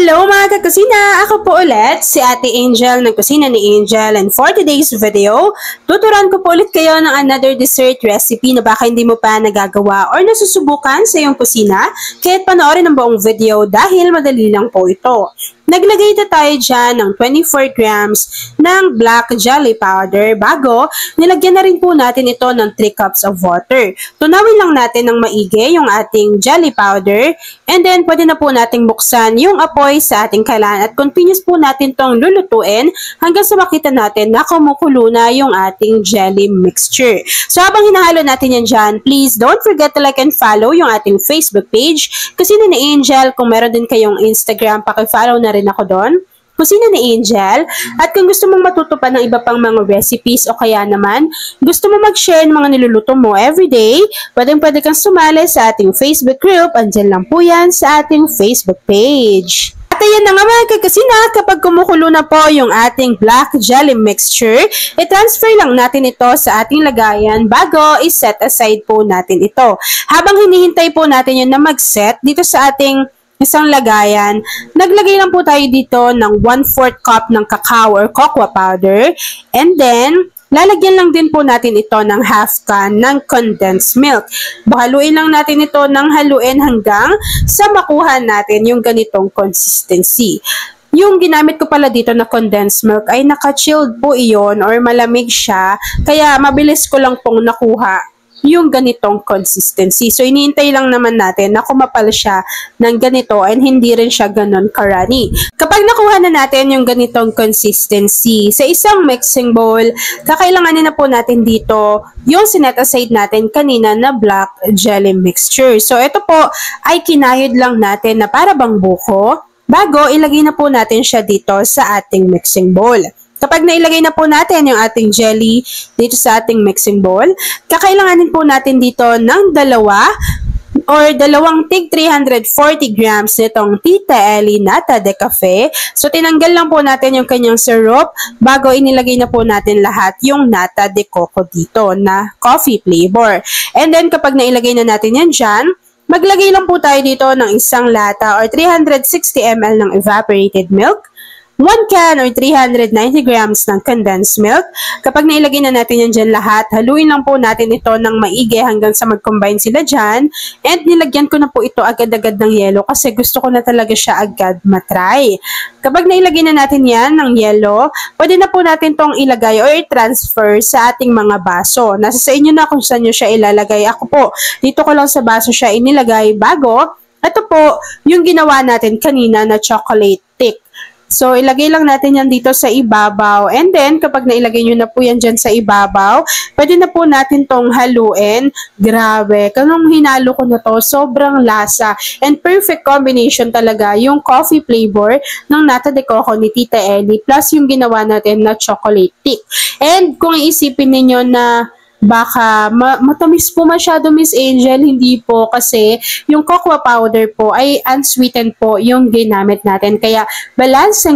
Hello mga kakusina! Ako po ulit, si Ate Angel ng Kusina ni Angel, and for today's video, tuturuan ko po ulit kayo ng another dessert recipe na baka hindi mo pa nagagawa or nasusubukan sa iyong kusina, kaya't panoorin ang buong video dahil madali lang po ito. Naglagay na tayo dyan ng 24 grams ng black jelly powder bago nilagyan na rin po natin ito ng 3 cups of water. Tunawin lang natin ng maigi yung ating jelly powder and then pwede na po nating buksan yung apoy sa ating kailan at continuous po natin itong lulutuin hanggang sa makita natin na kumukulo na yung ating jelly mixture. So habang hinahalo natin yan dyan, please don't forget to like and follow yung ating Facebook page, Kusina ni Angel. Kung meron din kayong Instagram, paki-follow na rin ako doon, Kusina ni Angel. At kung gusto mong matuto pa ng iba pang mga recipes o kaya naman gusto mo mag-share ng mga niluluto mo everyday, pwede kang sumali sa ating Facebook group. Andyan lang po yan sa ating Facebook page. At ayan na nga mga kakusina, kapag kumukulo na po yung ating black jelly mixture, i-transfer lang natin ito sa ating lagayan bago i-set aside po natin ito. Habang hinihintay po natin yun na mag-set dito sa ating isang lagayan, naglagay lang po tayo dito ng 1/4 cup ng cacao or cocoa powder, and then lalagyan lang din po natin ito ng half can ng condensed milk. Haluin lang natin ito ng haluin hanggang sa makuha natin yung ganitong consistency. Yung ginamit ko pala dito na condensed milk ay naka-chilled po iyon or malamig siya, kaya mabilis ko lang pong nakuha yung ganitong consistency. So, iniintay lang naman natin na kumapal siya ng ganito and hindi rin siya ganon karani. Kapag nakuha na natin yung ganitong consistency, sa isang mixing bowl, kakailanganin na po natin dito yung sinet aside natin kanina na black jelly mixture. So, ito po ay kinayod lang natin na para bang buko bago ilagay na po natin siya dito sa ating mixing bowl. Kapag nailagay na po natin yung ating jelly dito sa ating mixing bowl, kakailanganin po natin dito ng dalawang tig 340 grams nitong Tita Ellie Nata de Cafe. So, tinanggal lang po natin yung kanyang syrup bago inilagay na po natin lahat yung Nata de Coco dito na coffee flavor. And then, kapag nailagay na natin yan dyan, maglagay lang po tayo dito ng isang lata or 360 ml ng evaporated milk, 1 can or 390 grams ng condensed milk. Kapag nailagay na natin yan dyan lahat, haluin lang po natin ito ng maigi hanggang sa mag-combine sila dyan. And nilagyan ko na po ito agad-agad ng yelo kasi gusto ko na talaga siya agad matry. Kapag nailagay na natin yan ng yelo, pwede na po natin tong ilagay or i-transfer sa ating mga baso. Nasa sa inyo na kung saan nyo siya ilalagay. Ako po, dito ko lang sa baso siya inilagay bago. Ito po yung ginawa natin kanina na chocolate thick. So, ilagay lang natin yan dito sa ibabaw. And then, kapag nailagay nyo na po yan dyan sa ibabaw, pwede na po natin tong haluin. Grabe, kanong hinalo ko na to, sobrang lasa. And perfect combination talaga yung coffee flavor ng Nata de Coco ni Tita Ellie plus yung ginawa natin na chocolate thick. And kung iisipin ninyo na baka matamis po masyado, Miss Angel, hindi po, kasi yung cocoa powder po ay unsweetened po yung ginamit natin, kaya balance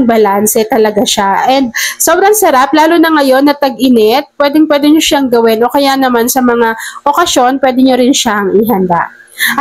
talaga siya and sobrang sarap, lalo na ngayon na tag-init. Pwede nyo siyang gawin o kaya naman sa mga okasyon pwede nyo rin siyang ihanda.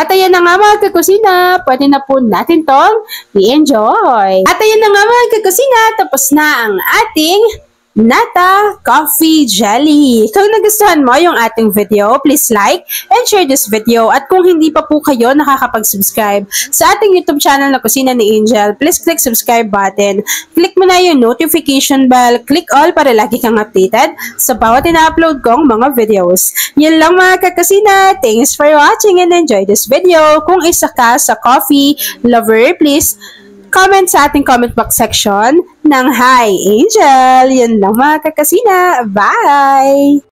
At ayan na nga mga kakusina, pwede na po natin tong i-enjoy. At ayan na nga mga kakusina, tapos na ang ating Nata Coffee Jelly. Kung nagustuhan mo yung ating video, please like and share this video. At kung hindi pa po kayo nakakapag-subscribe sa ating YouTube channel na Kusina ni Angel, please click subscribe button. Click mo na yung notification bell. Click all para lagi kang updated sa bawat ina-upload kong mga videos. Yan lang mga kakusina. Thanks for watching and enjoy this video. Kung isa ka sa coffee lover, please comment sa ating comment box section ng Hi Angel. Yan lang mga kakasina. Bye!